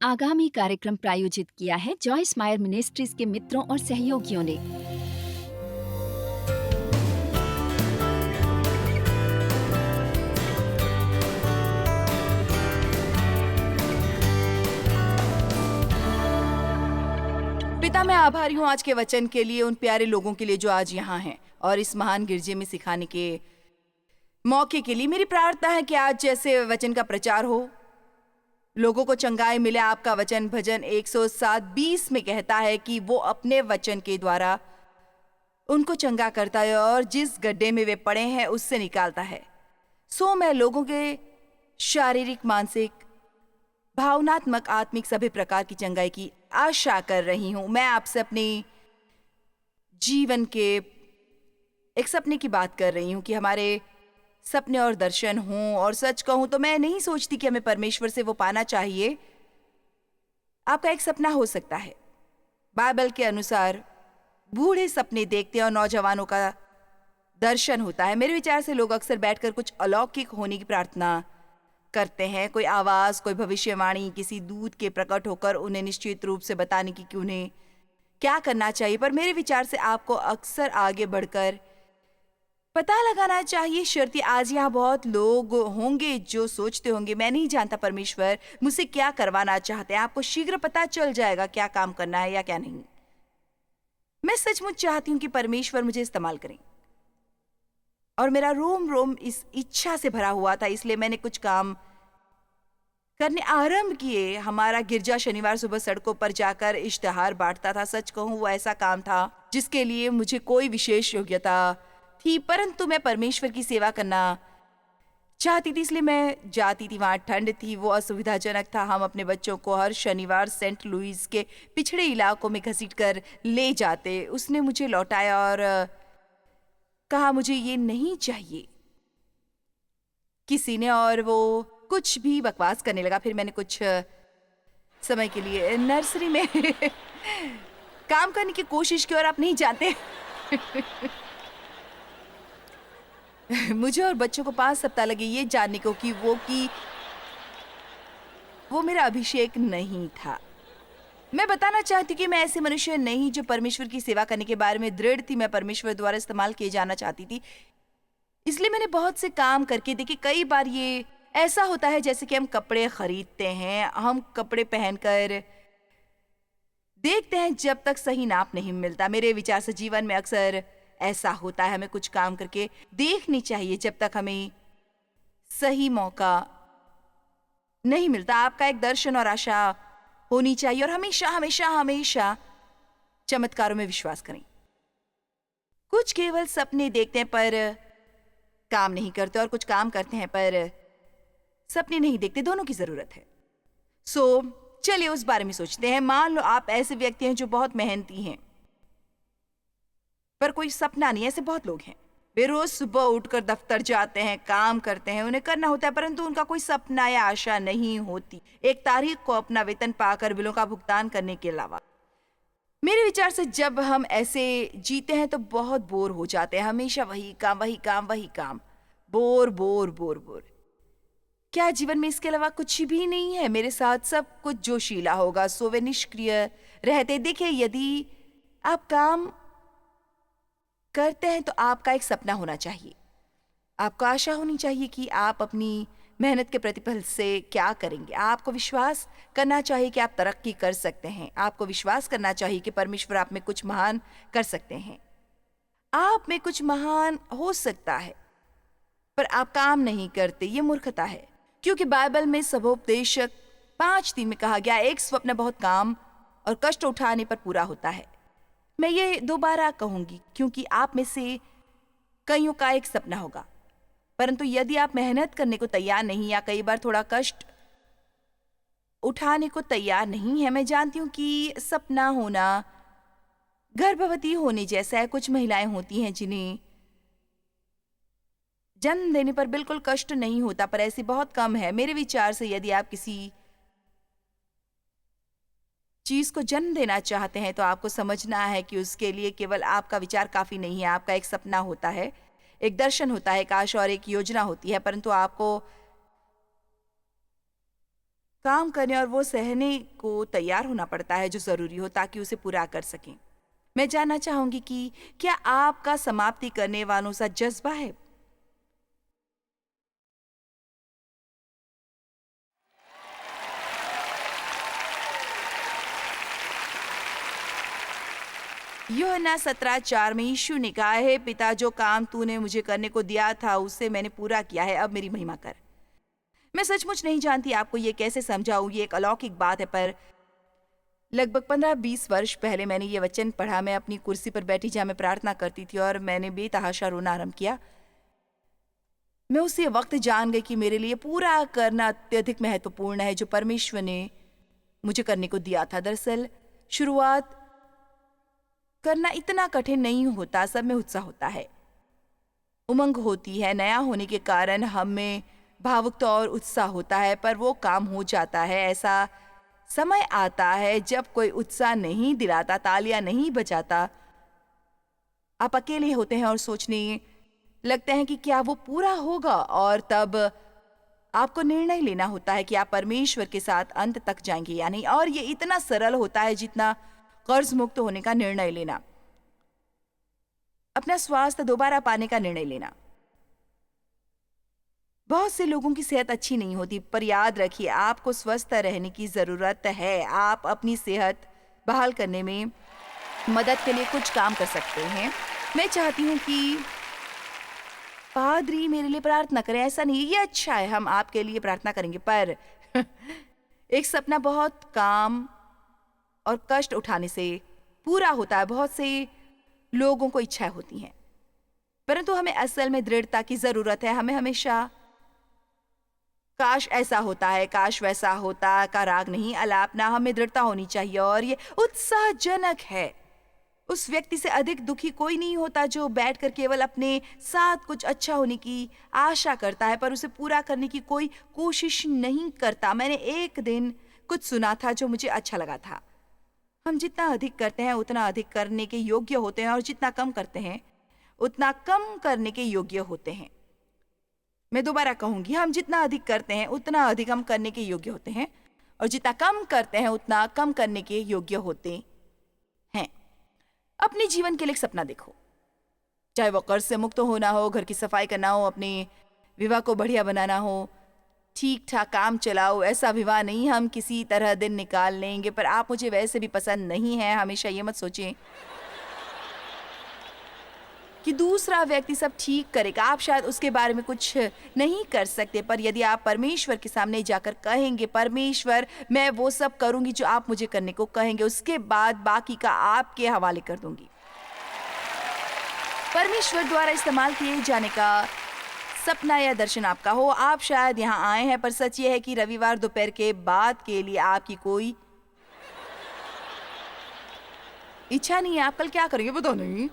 आगामी कार्यक्रम प्रायोजित किया है जॉयस मायर मिनिस्ट्रीज के मित्रों और सहयोगियों ने। पिता, मैं आभारी हूँ आज के वचन के लिए, उन प्यारे लोगों के लिए जो आज यहाँ हैं और इस महान गिरजे में सिखाने के मौके के लिए। मेरी प्रार्थना है कि आज जैसे वचन का प्रचार हो, लोगों को चंगाई मिले। आपका वचन भजन 107:20 में कहता है कि वो अपने वचन के द्वारा उनको चंगा करता है और जिस गड्ढे में वे पड़े हैं उससे निकालता है। सो मैं लोगों के शारीरिक, मानसिक, भावनात्मक, आत्मिक सभी प्रकार की चंगाई की आशा कर रही हूं। मैं आपसे अपने जीवन के एक सपने की बात कर रही हूं कि हमारे सपने और दर्शन हों। और सच कहूं तो मैं नहीं सोचती कि हमें परमेश्वर से वो पाना चाहिए। आपका एक सपना हो सकता है। बाइबल के अनुसार बूढ़े सपने देखते हैं और नौजवानों का दर्शन होता है। मेरे विचार से लोग अक्सर बैठकर कुछ अलौकिक होने की प्रार्थना करते हैं। कोई आवाज, कोई भविष्यवाणी, किसी दूत के प्रकट होकर उन्हें निश्चित रूप से बताने की कि उन्हें क्या करना चाहिए। पर मेरे विचार से आपको अक्सर आगे बढ़कर पता लगाना चाहिए। शर्ती आज यहाँ बहुत लोग होंगे जो सोचते होंगे, मैं नहीं जानता परमेश्वर मुझसे क्या करवाना चाहते हैं। आपको शीघ्र पता चल जाएगा क्या काम करना है या क्या नहीं। मैं सचमुच चाहती हूँ कि परमेश्वर मुझे इस्तेमाल करें और मेरा रोम रोम इस इच्छा से भरा हुआ था, इसलिए मैंने कुछ काम करने आरंभ किए। हमारा गिरजा शनिवार सुबह सड़कों पर जाकर इश्तिहार बांटता था। सच कहूं, वो ऐसा काम था जिसके लिए मुझे कोई विशेष योग्यता थी, परंतु मैं परमेश्वर की सेवा करना चाहती थी, इसलिए मैं जाती थी। वहां ठंड थी, वो असुविधाजनक था। हम अपने बच्चों को हर शनिवार सेंट लुइस के पिछड़े इलाकों में घसीटकर ले जाते। उसने मुझे लौटाया और कहा मुझे ये नहीं चाहिए किसी ने, और वो कुछ भी बकवास करने लगा। फिर मैंने कुछ समय के लिए नर्सरी में काम करने की कोशिश की और आप नहीं जानते मुझे और बच्चों को 5 सप्ताह लगे ये जानने को कि वो मेरा अभिषेक नहीं था। मैं बताना चाहती कि मैं ऐसे मनुष्य नहीं जो परमेश्वर की सेवा करने के बारे में दृढ़ थी। मैं परमेश्वर द्वारा इस्तेमाल किए जाना चाहती थी, इसलिए मैंने बहुत से काम करके देखे। कई बार ये ऐसा होता है जैसे कि हम कपड़े खरीदते हैं, हम कपड़े पहनकर देखते हैं जब तक सही नाप नहीं मिलता। मेरे विचार से जीवन में अक्सर ऐसा होता है। हमें कुछ काम करके देखनी चाहिए जब तक हमें सही मौका नहीं मिलता। आपका एक दर्शन और आशा होनी चाहिए और हमेशा हमेशा हमेशा चमत्कारों में विश्वास करें। कुछ केवल सपने देखते हैं पर काम नहीं करते, और कुछ काम करते हैं पर सपने नहीं देखते। दोनों की जरूरत है। चलिए उस बारे में सोचते हैं। मान लो आप ऐसे व्यक्ति हैं जो बहुत मेहनती हैं पर कोई सपना नहीं। ऐसे बहुत लोग हैं, वे रोज सुबह उठकर दफ्तर जाते हैं, काम करते हैं, उन्हें करना होता है, परंतु उनका कोई सपना या आशा नहीं होती एक तारीख को अपना वेतन पाकर बिलों का भुगतान करने के अलावा। मेरे विचार से जब हम ऐसे जीते हैं तो बहुत बोर हो जाते हैं। हमेशा वही काम वही काम वही काम, बोर बोर बोर बोर। क्या जीवन में इसके अलावा कुछ भी नहीं है? मेरे साथ सब कुछ जोशीला होगा, सो वे निष्क्रिय रहते। देखिए, यदि आप काम करते हैं तो आपका एक सपना होना चाहिए। आपको आशा होनी चाहिए कि आप अपनी मेहनत के प्रतिफल से क्या करेंगे। आपको विश्वास करना चाहिए कि आप तरक्की कर सकते हैं। आपको विश्वास करना चाहिए कि परमेश्वर आप में कुछ महान कर सकते हैं। आप में कुछ महान हो सकता है पर आप काम नहीं करते। ये मूर्खता है, क्योंकि बाइबल में सबोपदेशक 5:3 में कहा गया, एक स्वप्न बहुत काम और कष्ट उठाने पर पूरा होता है। मैं ये दोबारा कहूंगी क्योंकि आप में से कईयों का एक सपना होगा, परंतु यदि आप मेहनत करने को तैयार नहीं या कई बार थोड़ा कष्ट उठाने को तैयार नहीं है। मैं जानती हूँ कि सपना होना गर्भवती होने जैसा है। कुछ महिलाएं होती हैं जिन्हें जन्म देने पर बिल्कुल कष्ट नहीं होता, पर ऐसी बहुत कम है। मेरे विचार से यदि आप किसी चीज को जन्म देना चाहते हैं तो आपको समझना है कि उसके लिए केवल आपका विचार काफी नहीं है। आपका एक सपना होता है, एक दर्शन होता है, एक आशा और एक योजना होती है, परंतु आपको काम करने और वो सहने को तैयार होना पड़ता है जो ज़रूरी हो ताकि उसे पूरा कर सकें। मैं जानना चाहूंगी कि क्या आपका समाप्ति करने वालों सा जज्बा है? यूहन्ना 17:4 में यीशु ने कहा है, पिता जो काम तूने मुझे करने को दिया था उसे मैंने पूरा किया है, अब मेरी महिमा कर। मैं सचमुच नहीं जानती आपको ये कैसे समझाऊं, ये एक अलौकिक बात है, पर लगभग 15-20 वर्ष पहले मैंने ये वचन पढ़ा। मैं अपनी कुर्सी पर बैठी जहाँ मैं प्रार्थना करती थी और मैंने बेतहाशा रोना आरंभ किया। मैं उसी वक्त जान गई कि मेरे लिए पूरा करना अत्यधिक महत्वपूर्ण है जो परमेश्वर ने मुझे करने को दिया था। दरअसल शुरुआत करना इतना कठिन नहीं होता, सब में उत्साह होता है, उमंग होती है, नया होने के कारण हम में भावुकता और उत्साह होता है, पर वो काम हो जाता है। ऐसा समय आता है जब कोई उत्साह नहीं दिलाता, तालियां नहीं बजाता, आप अकेले होते हैं और सोचने लगते हैं कि क्या वो पूरा होगा, और तब आपको निर्णय लेना होता है कि आप परमेश्वर के साथ अंत तक जाएंगे या नहीं। और ये इतना सरल होता है जितना कर्ज मुक्त होने का निर्णय लेना, अपना स्वास्थ्य दोबारा पाने का निर्णय लेना। बहुत से लोगों की सेहत अच्छी नहीं होती, पर याद रखिए आपको स्वस्थ रहने की जरूरत है। आप अपनी सेहत बहाल करने में मदद के लिए कुछ काम कर सकते हैं। मैं चाहती हूँ कि पादरी मेरे लिए प्रार्थना करें, ऐसा नहीं, ये अच्छा है, हम आपके लिए प्रार्थना करेंगे, पर एक सपना बहुत काम और कष्ट उठाने से पूरा होता है। बहुत से लोगों को इच्छाएं होती हैं, परंतु हमें असल में दृढ़ता की जरूरत है। हमें हमेशा काश ऐसा होता है, काश वैसा होता का राग नहीं अलापना, हमें दृढ़ता होनी चाहिए। और ये उत्साहजनक है, उस व्यक्ति से अधिक दुखी कोई नहीं होता जो बैठकर केवल अपने साथ कुछ अच्छा होने की आशा करता है पर उसे पूरा करने की कोई कोशिश नहीं करता। मैंने एक दिन कुछ सुना था जो मुझे अच्छा लगा था। हम जितना अधिक करते हैं उतना अधिक करने के योग्य होते हैं, और जितना कम करते हैं उतना कम करने के योग्य होते हैं। मैं दोबारा कहूंगी, हम जितना अधिक करते हैं उतना अधिक हम करने के योग्य होते हैं, और जितना कम करते हैं उतना कम करने के योग्य होते हैं। अपने जीवन के लिए एक सपना देखो, चाहे वो कर्ज से मुक्त होना हो, घर की सफाई करना हो, अपने विवाह को बढ़िया बनाना हो, ठीक ठाक काम चलाओ। ऐसा विवाह नहीं हम किसी तरह दिन निकाल लेंगे, पर आप मुझे वैसे भी पसंद नहीं है। हमेशा ये मत सोचें कि दूसरा व्यक्ति सब ठीक करेगा, आप शायद उसके बारे में कुछ नहीं कर सकते, पर यदि आप परमेश्वर के सामने जाकर कहेंगे, परमेश्वर मैं वो सब करूंगी जो आप मुझे करने को कहेंगे, उसके बाद बाकी का आपके हवाले कर दूंगी। परमेश्वर द्वारा इस्तेमाल किए जाने का सपना या दर्शन आपका हो। आप शायद यहाँ आए हैं, पर सच ये है कि रविवार दोपहर के बाद के लिए आपकी कोई इच्छा नहीं है। आप कल क्या करेंगे पता नहीं,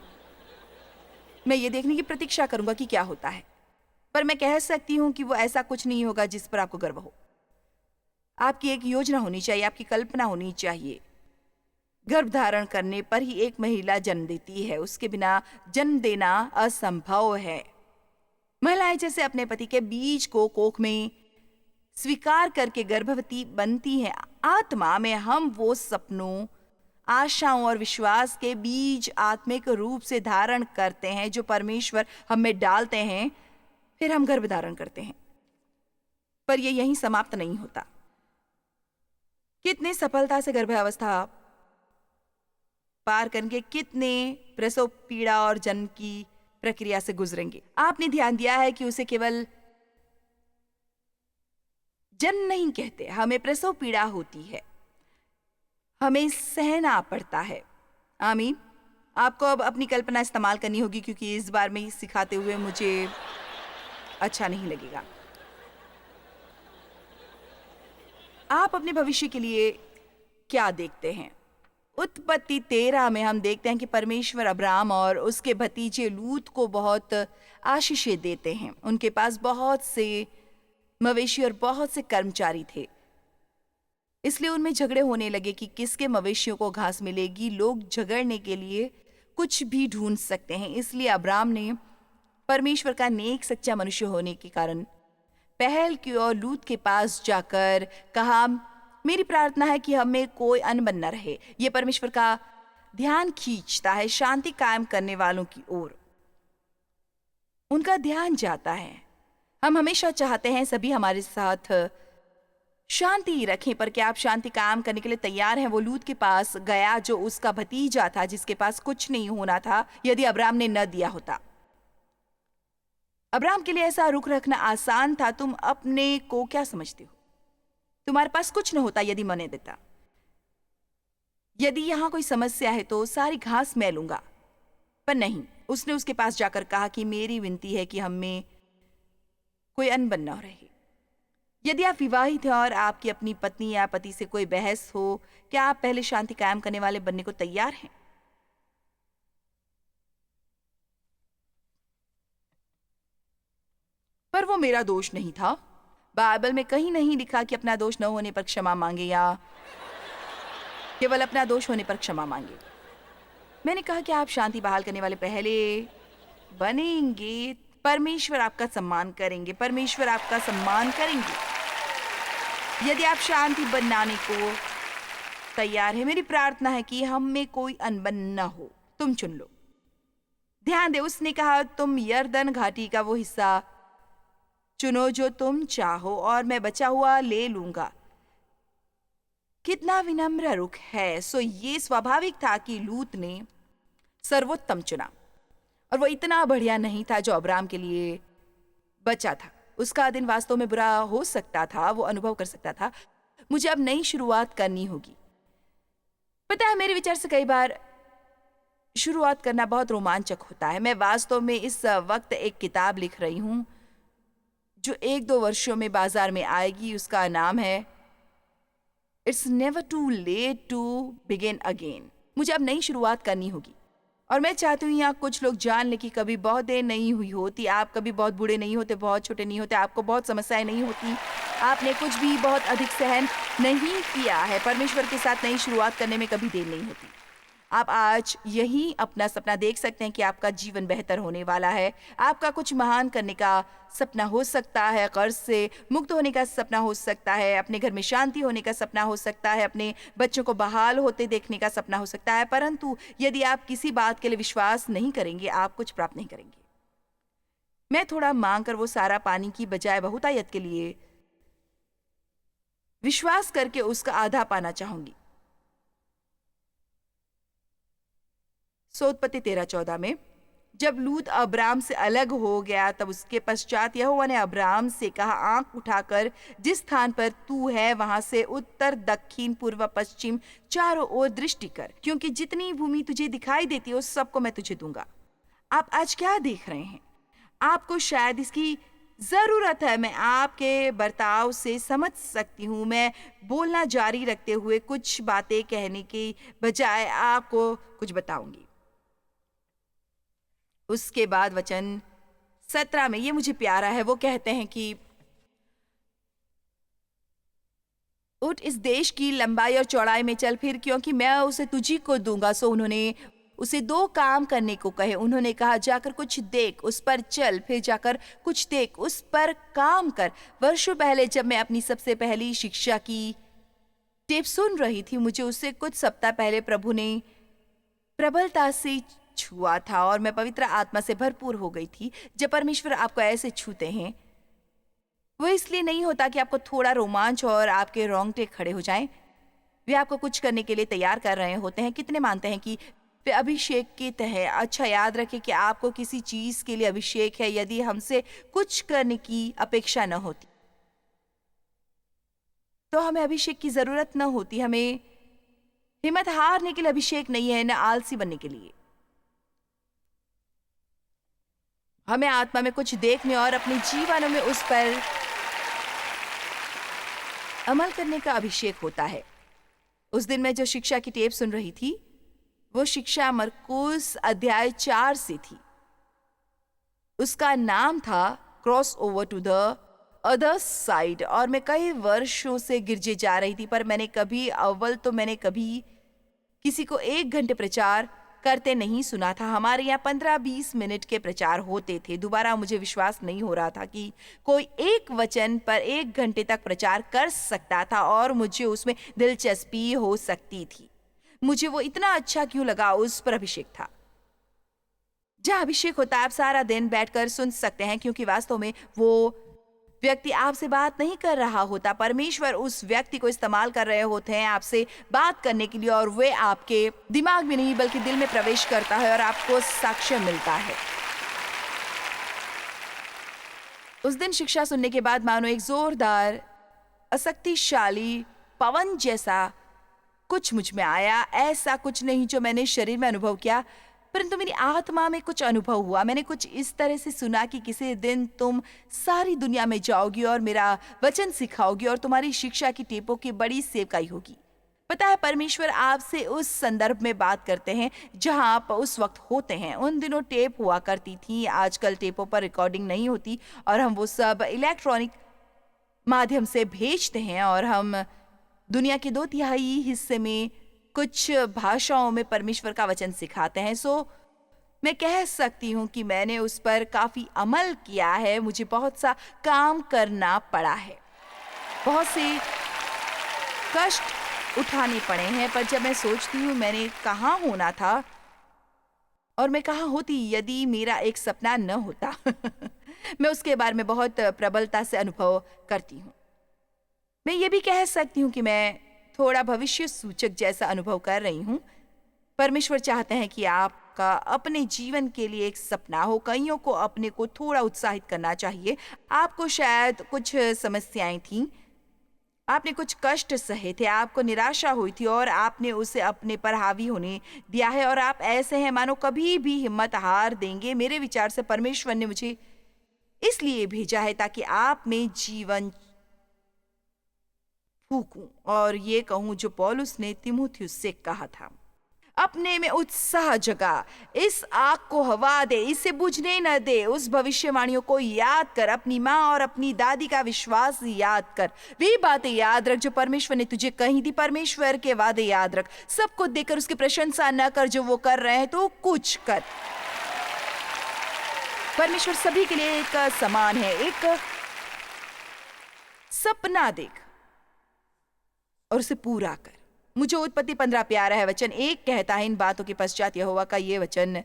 मैं ये देखने की प्रतीक्षा करूंगा कि क्या होता है, पर मैं कह सकती हूँ कि वो ऐसा कुछ नहीं होगा जिस पर आपको गर्व हो। आपकी एक योजना होनी चाहिए, आपकी कल्पना होनी चाहिए। गर्भ धारण करने पर ही एक महिला जन्म देती है, उसके बिना जन्म देना असंभव है। महिलाएं जैसे अपने पति के बीज को कोख में स्वीकार करके गर्भवती बनती हैं, आत्मा में हम वो सपनों, आशाओं और विश्वास के बीज आत्मिक रूप से धारण करते हैं जो परमेश्वर हम में डालते हैं, फिर हम गर्भ धारण करते हैं। पर ये यहीं समाप्त नहीं होता। कितने सफलता से गर्भावस्था पार करके कितने प्रसव पीड़ा और जन्म की प्रक्रिया से गुजरेंगे। आपने ध्यान दिया है कि उसे केवल जन्म नहीं कहते, हमें प्रसव पीड़ा होती है, हमें सहना पड़ता है। आमीन। आपको अब अपनी कल्पना इस्तेमाल करनी होगी, क्योंकि इस बार में सिखाते हुए मुझे अच्छा नहीं लगेगा। आप अपने भविष्य के लिए क्या देखते हैं? उत्पत्ति 13 में हम देखते हैं कि परमेश्वर अब्राहम और उसके भतीजे लूत को बहुत आशीषें देते हैं। उनके पास बहुत से मवेशी और बहुत से कर्मचारी थे, इसलिए उनमें झगड़े होने लगे कि किसके मवेशियों को घास मिलेगी। लोग झगड़ने के लिए कुछ भी ढूंढ सकते हैं, इसलिए अब्राहम ने परमेश्वर का नेक सच्चा मनुष्य होने के कारण पहल की और लूत के पास जाकर कहा, मेरी प्रार्थना है कि हमें कोई अनबन न रहे। ये परमेश्वर का ध्यान खींचता है शांति कायम करने वालों की ओर। उनका ध्यान जाता है। हम हमेशा चाहते हैं सभी हमारे साथ शांति रखें, पर क्या आप शांति कायम करने के लिए तैयार हैं? वो लूत के पास गया जो उसका भतीजा था, जिसके पास कुछ नहीं होना था यदि अब्राम ने न दिया होता। अब्राम के लिए ऐसा रुख रखना आसान था। तुम अपने को क्या समझते हो? तुम्हारे पास कुछ न होता यदि मैंने देता। यदि यहां कोई समस्या है तो सारी घास मैं लूंगा, पर नहीं। उसने उसके पास जाकर कहा कि मेरी विनती है कि हम में कोई अनबन न रहे। यदि आप विवाहित हैं और आपकी अपनी पत्नी या पति से कोई बहस हो, क्या आप पहले शांति कायम करने वाले बनने को तैयार हैं? पर वो मेरा दोष नहीं था। बाइबल में कहीं नहीं लिखा कि अपना दोष न होने पर क्षमा मांगे या केवल अपना दोष होने पर क्षमा मांगे। मैंने कहा कि आप शांति बहाल करने वाले पहले बनेंगे। परमेश्वर आपका सम्मान करेंगे, परमेश्वर आपका सम्मान करेंगे यदि आप शांति बनाने को तैयार है। मेरी प्रार्थना है कि हम में कोई अनबन न हो। तुम चुन लो। ध्यान दे, उसने कहा तुम यरदन घाटी का वो हिस्सा चुनो जो तुम चाहो और मैं बचा हुआ ले लूंगा। कितना विनम्र रुख है। सो ये स्वाभाविक था कि लूत ने सर्वोत्तम चुना, और वो इतना बढ़िया नहीं था जो अब्राम के लिए बचा था। उसका दिन वास्तव में बुरा हो सकता था, वो अनुभव कर सकता था, मुझे अब नई शुरुआत करनी होगी। पता है, मेरे विचार से कई बार शुरुआत करना बहुत रोमांचक होता है। मैं वास्तव में इस वक्त एक किताब लिख रही हूं जो 1-2 वर्षों में बाजार में आएगी। उसका नाम है it's never too late to begin again. मुझे अब नई शुरुआत करनी होगी, और मैं चाहती हूँ यहाँ कुछ लोग जान लें कि कभी बहुत देर नहीं हुई होती। आप कभी बहुत बूढ़े नहीं होते, बहुत छोटे नहीं होते, आपको बहुत समस्याएं नहीं होती, आपने कुछ भी बहुत अधिक सहन नहीं किया है। परमेश्वर के साथ नई शुरुआत करने में कभी देर नहीं होती। आप आज यही अपना सपना देख सकते हैं कि आपका जीवन बेहतर होने वाला है। आपका कुछ महान करने का सपना हो सकता है, कर्ज से मुक्त होने का सपना हो सकता है, अपने घर में शांति होने का सपना हो सकता है, अपने बच्चों को बहाल होते देखने का सपना हो सकता है। परंतु यदि आप किसी बात के लिए विश्वास नहीं करेंगे, आप कुछ प्राप्त नहीं करेंगे। मैं थोड़ा मांग कर वो सारा पानी की बजाय बहुतायत के लिए विश्वास करके उसका आधा पाना चाहूंगी। उत्पत्ति 13:14 में जब लूत अब्राम से अलग हो गया, तब उसके पश्चात यहोवा ने अब्राम से कहा, आंख उठाकर जिस स्थान पर तू है वहां से उत्तर, दक्षिण, पूर्व, पश्चिम चारों ओर दृष्टि कर, क्योंकि जितनी भूमि तुझे दिखाई देती है उस सबको मैं तुझे दूंगा। आप आज क्या देख रहे हैं? आपको शायद इसकी जरूरत है। मैं आपके बर्ताव से समझ सकती हूँ। मैं बोलना जारी रखते हुए कुछ बातें कहने की बजाय आपको कुछ बताऊंगी। उसके बाद वचन 17 में, ये मुझे प्यारा है, वो कहते हैं कि उठ इस देश की लंबाई और चौड़ाई में चल फिर, क्योंकि मैं उसे तुझी को दूंगा। सो उन्होंने उसे 2 काम करने को कहे। उन्होंने कहा, जाकर कुछ देख, उस पर चल, फिर जाकर कुछ देख, उस पर काम कर। वर्षों पहले जब मैं अपनी सबसे पहली शिक्षा की टेप सुन रही थी, मुझे उससे कुछ सप्ताह पहले प्रभु ने प्रबलता से छुआ था और मैं पवित्र आत्मा से भरपूर हो गई थी। जब परमेश्वर आपको ऐसे छूते हैं, वो इसलिए नहीं होता कि आपको थोड़ा रोमांच और आपके रोंगटे खड़े हो जाएं। वे आपको कुछ करने के लिए तैयार कर रहे होते हैं। कितने मानते हैं कि वे अभिषेक के तहत? अच्छा, याद रखें कि आपको किसी चीज के लिए अभिषेक है। यदि हमसे कुछ करने की अपेक्षा न होती तो हमें अभिषेक की जरूरत न होती। हमें हिम्मत हारने के लिए अभिषेक नहीं है, न आलसी बनने के लिए। हमें आत्मा में कुछ देखने और अपने जीवनों में उस पर अमल करने का अभिषेक होता है। उस दिन मैं जो शिक्षा की टेप सुन रही थी, वो शिक्षा मरकुस अध्याय 4 से थी। उसका नाम था cross over to the other side. और मैं कई वर्षों से गिरजे जा रही थी, पर मैंने कभी किसी को 1 घंटे प्रचार करते नहीं सुना था। हमारे यहाँ 15-20 मिनट के प्रचार होते थे। दोबारा मुझे विश्वास नहीं हो रहा था कि कोई एक वचन पर 1 घंटे तक प्रचार कर सकता था और मुझे उसमें दिलचस्पी हो सकती थी। मुझे वो इतना अच्छा क्यों लगा, उस पर अभिषेक था। जहाँ अभिषेक होता है आप सारा दिन बैठकर सुन सकते हैं, क्योंकि वास्तव में वो व्यक्ति आपसे बात नहीं कर रहा होता। परमेश्वर उस व्यक्ति को इस्तेमाल कर रहे होते हैं आपसे बात करने के लिए, और वे आपके दिमाग में नहीं बल्कि दिल में प्रवेश करता है और आपको साक्ष्य मिलता है। उस दिन शिक्षा सुनने के बाद मानो एक जोरदार अशक्तिशाली पवन जैसा कुछ मुझ में आया। ऐसा कुछ नहीं जो मैंने शरीर में अनुभव किया, परंतु मेरी आत्मा में कुछ अनुभव हुआ। मैंने कुछ इस तरह से सुना कि किसी दिन तुम सारी दुनिया में जाओगी और मेरा वचन सिखाओगी और तुम्हारी शिक्षा की टेपों की बड़ी सेवकाई होगी। पता है, परमेश्वर आपसे उस संदर्भ में बात करते हैं जहां आप उस वक्त होते हैं। उन दिनों टेप हुआ करती थी, आजकल टेपों पर रिकॉर्डिंग नहीं होती और हम वो सब इलेक्ट्रॉनिक माध्यम से भेजते हैं, और हम दुनिया के 2/3 हिस्से में कुछ भाषाओं में परमेश्वर का वचन सिखाते हैं। सो मैं कह सकती हूँ कि मैंने उस पर काफी अमल किया है। मुझे बहुत सा काम करना पड़ा है, बहुत से कष्ट उठाने पड़े हैं, पर जब मैं सोचती हूँ मैंने कहाँ होना था और मैं कहाँ होती यदि मेरा एक सपना न होता। मैं उसके बारे में बहुत प्रबलता से अनुभव करती हूँ। मैं ये भी कह सकती हूँ कि मैं थोड़ा भविष्य सूचक जैसा अनुभव कर रही हूँ। परमेश्वर चाहते हैं कि आपका अपने जीवन के लिए एक सपना हो। कईयों को अपने को थोड़ा उत्साहित करना चाहिए। आपको शायद कुछ समस्याएं थीं, आपने कुछ कष्ट सहे थे, आपको निराशा हुई थी और आपने उसे अपने पर हावी होने दिया है, और आप ऐसे हैं मानो कभी भी हिम्मत हार देंगे। मेरे विचार से परमेश्वर ने मुझे इसलिए भेजा है ताकि आप में जीवन फूकूं और ये कहूं जो पौलुस ने तीमुथियुस से कहा था, अपने में उत्साह जगा, इस आग को हवा दे, इसे बुझने न दे। उस भविष्यवाणियों को याद कर, अपनी माँ और अपनी दादी का विश्वास याद कर, वे बातें याद रख जो परमेश्वर ने तुझे कही थी। परमेश्वर के वादे याद रख। सबको देखकर उसकी प्रशंसा न कर, जो वो कर रहे हैं तो कुछ कर। परमेश्वर सभी के लिए एक समान है। एक सपना देख और उसे पूरा कर। मुझे उत्पत्ति 15 प्यारा है वचन 1 कहता है, इन बातों के पश्चात यहोवा का ये वचन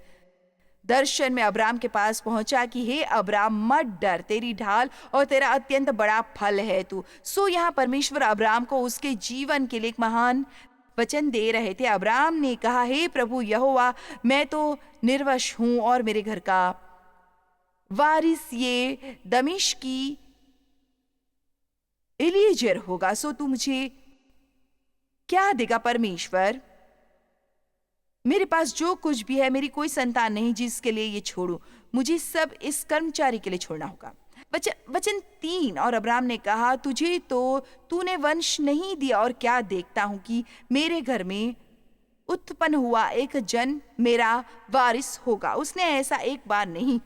दर्शन में अब्राम के पास पहुंचा कि हे अब्राम मत डर, तेरी ढाल और तेरा अत्यंत बड़ा फल है तू। सो यहाँ परमेश्वर अब्राम को उसके जीवन के लिए एक महान वचन दे रहे थे। अब्राम ने कहा, हे प्रभु यहोवा, मैं तो निर्वश हूं और मेरे घर का वारिस ये दमिश्की एलीजेर होगा। सो तू मुझे क्या देगा परमेश्वर? मेरे पास जो कुछ भी है, मेरी कोई संतान नहीं जिसके लिए ये छोड़ूं। मुझे सब इस कर्मचारी के लिए छोड़ना होगा। वचन 3, और अब्राम ने कहा, तुझे तो तूने वंश नहीं दिया और क्या देखता हूं कि मेरे घर में उत्पन्न हुआ एक जन मेरा वारिस होगा। उसने ऐसा एक बार नहीं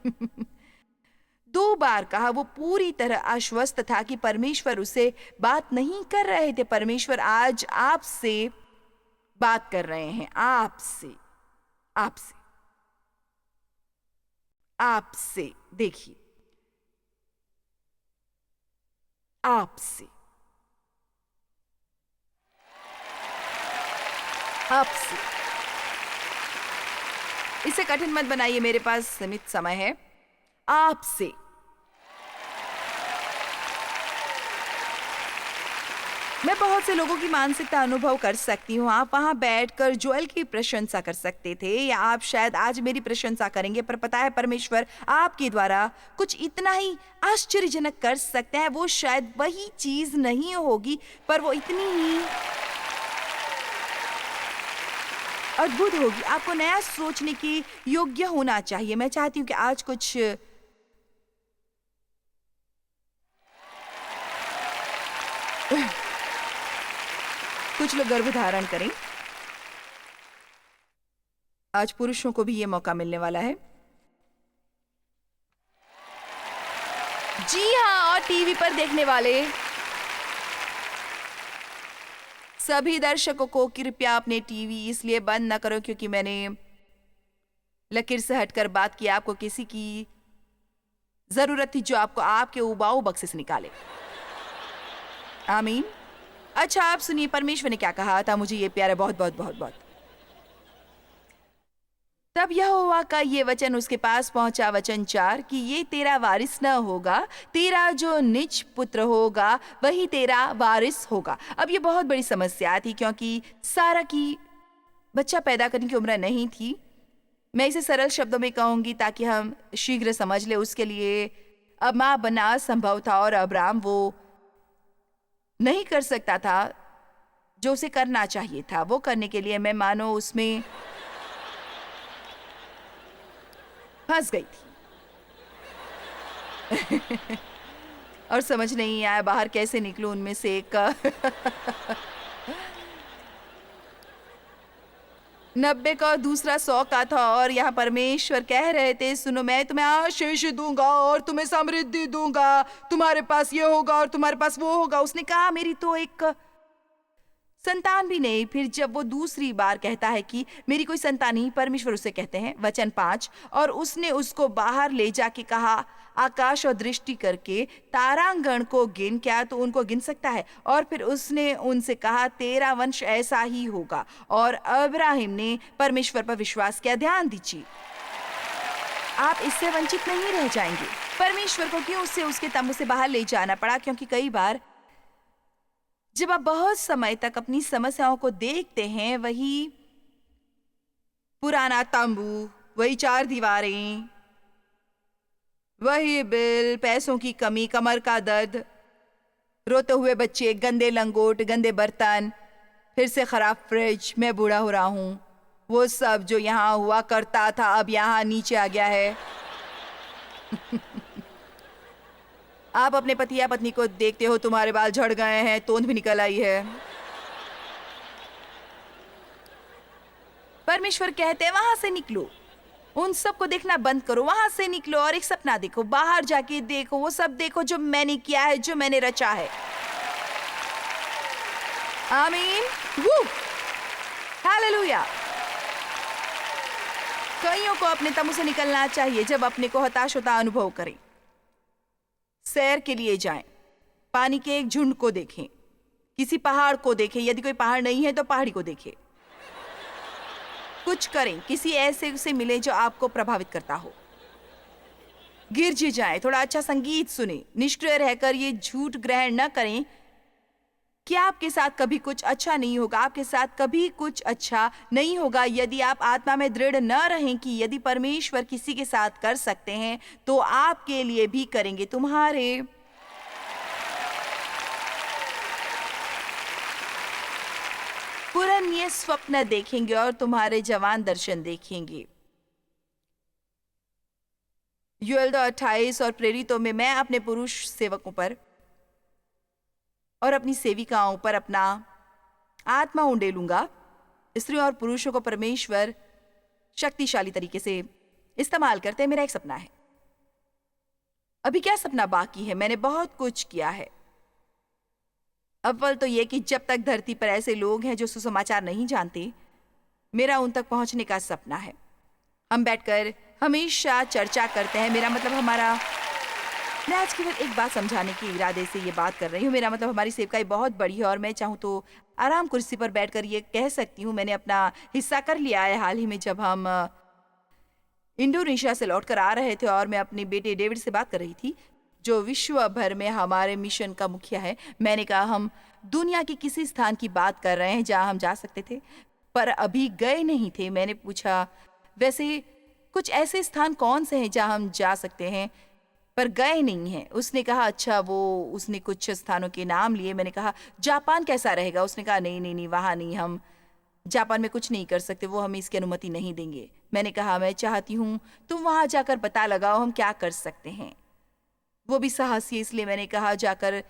2 बार कहा। वो पूरी तरह आश्वस्त था कि परमेश्वर उसे बात नहीं कर रहे थे। परमेश्वर आज आपसे बात कर रहे हैं, आपसे आपसे आपसे। देखिए, आपसे आपसे। इसे कठिन मत बनाइए, मेरे पास सीमित समय है। आपसे मैं बहुत से लोगों की मानसिकता अनुभव कर सकती हूँ। आप वहां बैठकर जोएल की प्रशंसा कर सकते थे, या आप शायद आज मेरी प्रशंसा करेंगे, पर पता है परमेश्वर आपके द्वारा कुछ इतना ही आश्चर्यजनक कर सकते हैं। वो शायद वही चीज नहीं होगी, पर वो इतनी ही अद्भुत होगी। आपको नया सोचने की योग्य होना चाहिए। मैं चाहती हूँ कि आज कुछ लोग गर्भ धारण करें। आज पुरुषों को भी ये मौका मिलने वाला है। जी हाँ, और टीवी पर देखने वाले सभी दर्शकों को कृपया अपने टीवी इसलिए बंद न करो क्योंकि मैंने लकीर से हटकर बात की, आपको किसी की जरूरत थी जो आपको आपके उबाऊ बक्से से निकाले। आमीन। अच्छा, आप सुनिए, परमेश्वर ने क्या कहा था, मुझे ये प्यार है बहुत बहुत बहुत बहुत। तब यहोवा का ये वचन उसके पास पहुंचा, वचन 4, कि ये तेरा वारिस न होगा, तेरा जो निज पुत्र होगा वही तेरा वारिस होगा। अब ये बहुत बड़ी समस्या थी क्योंकि सारा की बच्चा पैदा करने की उम्र नहीं थी। मैं इसे सरल शब्दों में कहूंगी ताकि हम शीघ्र समझ ले। उसके लिए अब माँ बनना असंभव था और अब्राम वो नहीं कर सकता था जो उसे करना चाहिए था। वो करने के लिए मैं मानो उसमें फंस गई थी और समझ नहीं आया बाहर कैसे निकलूं उनमें से एक का 90 का और दूसरा 100 का था। और यहाँ परमेश्वर कह रहे थे, सुनो, मैं तुम्हें आशीष दूंगा और तुम्हें समृद्धि दूंगा, तुम्हारे पास ये होगा और तुम्हारे पास वो होगा। उसने कहा मेरी तो एक संतान भी नहीं। फिर जब वो दूसरी बार कहता है कि मेरी कोई संतान नहीं, परमेश्वर उसे कहते हैं, वचन 5, और उसने उसको बाहर ले जाके कहा, आकाश और दृष्टि करके तारांगण को गिन, क्या तो उनको गिन सकता है? और फिर उसने उनसे कहा, तेरा वंश ऐसा ही होगा। और अब्राहिम ने परमेश्वर पर विश्वास किया। ध्यान दीजिए, आप इससे वंचित नहीं रह जाएंगे। परमेश्वर को क्यों उसे उसके तंबू से बाहर ले जाना पड़ा? क्योंकि कई बार जब आप बहुत समय तक अपनी समस्याओं को देखते हैं, वही पुराना तंबू, वही 4 दीवारें, वही बिल, पैसों की कमी, कमर का दर्द, रोते हुए बच्चे, गंदे लंगोट, गंदे बर्तन, फिर से खराब फ्रिज, मैं बूढ़ा हो रहा हूं, वो सब जो यहाँ हुआ करता था अब यहाँ नीचे आ गया है। आप अपने पति या पत्नी को देखते हो, तुम्हारे बाल झड़ गए हैं, तोंद भी निकल आई है। परमेश्वर कहते हैं वहां से निकलो, उन सब को देखना बंद करो, वहां से निकलो और एक सपना देखो, बाहर जाके देखो, वो सब देखो जो मैंने किया है, जो मैंने रचा है। आमीन, वू, हालेलुया। कईयों को अपने तंबू से निकलना चाहिए जब अपने को हताश होता अनुभव करें। सैर के लिए जाएं, पानी के एक झुंड को देखें, किसी पहाड़ को देखें, यदि कोई पहाड़ नहीं है तो पहाड़ी को देखें। कुछ करें, किसी ऐसे से मिले जो आपको प्रभावित करता हो। गिरजे जाएं, थोड़ा अच्छा संगीत सुने। निष्क्रिय रहकर ये झूठ ग्रहण न करें कि आपके साथ कभी कुछ अच्छा नहीं होगा। आपके साथ कभी कुछ अच्छा नहीं होगा यदि आप आत्मा में दृढ़ न रहें कि यदि परमेश्वर किसी के साथ कर सकते हैं तो आपके लिए भी करेंगे। तुम्हारे पुराने स्वप्न देखेंगे और तुम्हारे जवान दर्शन देखेंगे। यूएल 28 और प्रेरितों में मैं अपने पुरुष सेवकों पर और अपनी सेविकाओं पर अपना आत्मा उंडेलूंगा। स्त्रियों और पुरुषों को परमेश्वर शक्तिशाली तरीके से इस्तेमाल करते हैं। मेरा एक सपना है। अभी क्या सपना बाकी है? मैंने बहुत कुछ किया है। अव्वल तो ये कि जब तक धरती पर ऐसे लोग हैं जो सुसमाचार नहीं जानते, मेरा उन तक पहुंचने का सपना है। हम बैठकर हमेशा चर्चा करते हैं। मेरा मतलब मैं आज केवल एक बात समझाने के इरादे से ये बात कर रही हूँ। मेरा मतलब हमारी सेवकाई बहुत बड़ी है और मैं चाहूँ तो आराम कुर्सी पर बैठकर ये कह सकती हूँ, मैंने अपना हिस्सा कर लिया है। हाल ही में जब हम इंडोनेशिया से लौटकर आ रहे थे और मैं अपने बेटे डेविड से बात कर रही थी, जो विश्व भर में हमारे मिशन का मुखिया है, मैंने कहा हम दुनिया के किसी स्थान की बात कर रहे हैं जहाँ हम जा सकते थे पर अभी गए नहीं थे। मैंने पूछा, वैसे कुछ ऐसे स्थान कौन से हैं जहाँ हम जा सकते हैं पर गए नहीं हैं? उसने कहा अच्छा, उसने कुछ स्थानों के नाम लिए। मैंने कहा जापान कैसा रहेगा? उसने कहा नहीं नहीं नहीं, वहाँ नहीं, हम जापान में कुछ नहीं कर सकते, वो हमें इसकी अनुमति नहीं देंगे। मैंने कहा मैं चाहती हूँ तुम वहाँ जाकर पता लगाओ हम क्या कर सकते हैं। वो भी साहसी, इसलिए मैंने कहा जाकर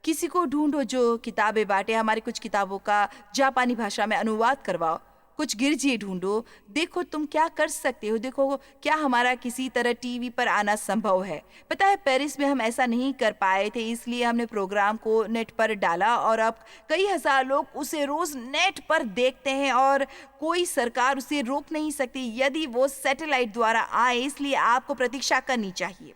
किसी को ढूंढो जो किताबें बांटे, हमारी कुछ किताबों का जापानी भाषा में अनुवाद करवाओ। कुछ गिरजे ढूंढो। देखो तुम क्या कर सकते हो। देखो क्या हमारा किसी तरह टीवी पर आना संभव है। पता है पेरिस में हम ऐसा नहीं कर पाए थे, इसलिए हमने प्रोग्राम को नेट पर डाला और अब कई हजार लोग उसे रोज नेट पर देखते हैं और कोई सरकार उसे रोक नहीं सकती यदि वो सैटेलाइट द्वारा आए, इसलिए आपको प्रतीक्षा करनी चाहिए।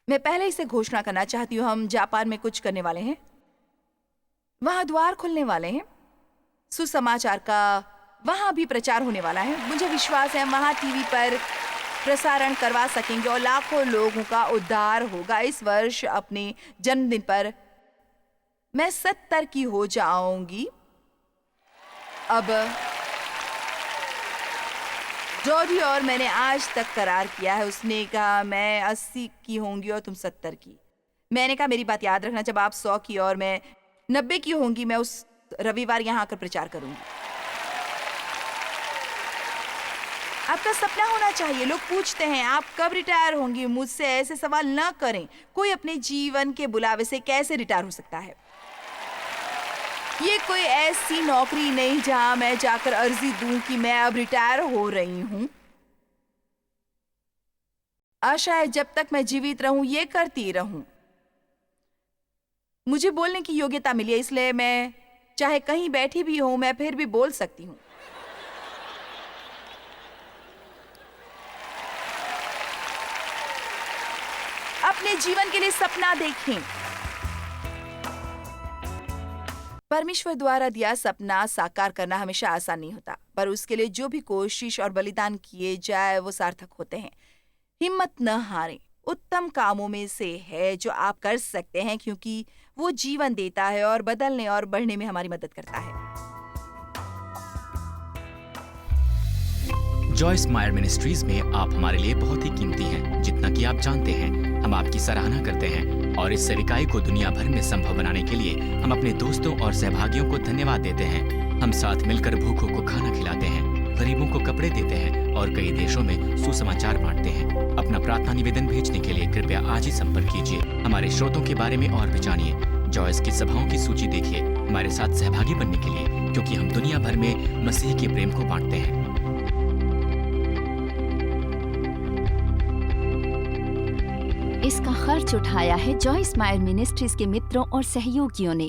मैं पहले ही से घोषणा करना चाहती हूँ, हम जापान में कुछ करने वाले हैं। वहां द्वार खुलने वाले हैं, सुसमाचार का वहां भी प्रचार होने वाला है। मुझे विश्वास है वहां टीवी पर प्रसारण करवा सकेंगे और लाखों लोगों का उद्धार होगा। इस वर्ष अपने जन्मदिन पर मैं 70 की हो जाऊंगी। अब जॉर्जी और मैंने आज तक करार किया है। उसने कहा मैं 80 की होंगी और तुम 70 की। मैंने कहा मेरी बात याद रखना, जब आप 100 की और मैं 90 की होंगी, मैं उस रविवार यहाँ आकर प्रचार करूंगी। आपका सपना होना चाहिए। लोग पूछते हैं आप कब रिटायर होंगी। मुझसे ऐसे सवाल न करें। कोई अपने जीवन के बुलावे से कैसे रिटायर हो सकता है? ये कोई ऐसी नौकरी नहीं जहां मैं जाकर अर्जी दूं कि मैं अब रिटायर हो रही हूं। आशा है जब तक मैं जीवित रहूं ये करती रहूं। मुझे बोलने की योग्यता मिली है, इसलिए मैं चाहे कहीं बैठी भी हूं मैं फिर भी बोल सकती हूं। अपने जीवन के लिए सपना देखें। परमेश्वर द्वारा दिया सपना साकार करना हमेशा आसान नहीं होता, पर उसके लिए जो भी कोशिश और बलिदान किए जाए वो सार्थक होते हैं। हिम्मत न हारें। उत्तम कामों में से है जो आप कर सकते हैं, क्योंकि वो जीवन देता है और बदलने और बढ़ने में हमारी मदद करता है। जॉयस मायर मिनिस्ट्रीज में आप हमारे लिए बहुत ही कीमती हैं, जितना कि आप जानते हैं। हम आपकी सराहना करते हैं और इस सेविकाई को दुनिया भर में संभव बनाने के लिए हम अपने दोस्तों और सहभागियों को धन्यवाद देते हैं। हम साथ मिलकर भूखों को खाना खिलाते हैं, गरीबों को कपड़े देते हैं और कई देशों में सुसमाचार बांटते हैं। अपना प्रार्थना निवेदन भेजने के लिए कृपया आज ही संपर्क कीजिए। हमारे स्रोतों के बारे में और भी जानिए। जॉयस की सभाओं की सूची देखिए हमारे साथ सहभागी बनने के लिए, क्योंकि हम दुनिया भर में मसीह के प्रेम को बांटते हैं। इसका खर्च उठाया है जॉयस मायर मिनिस्ट्रीज के मित्रों और सहयोगियों ने।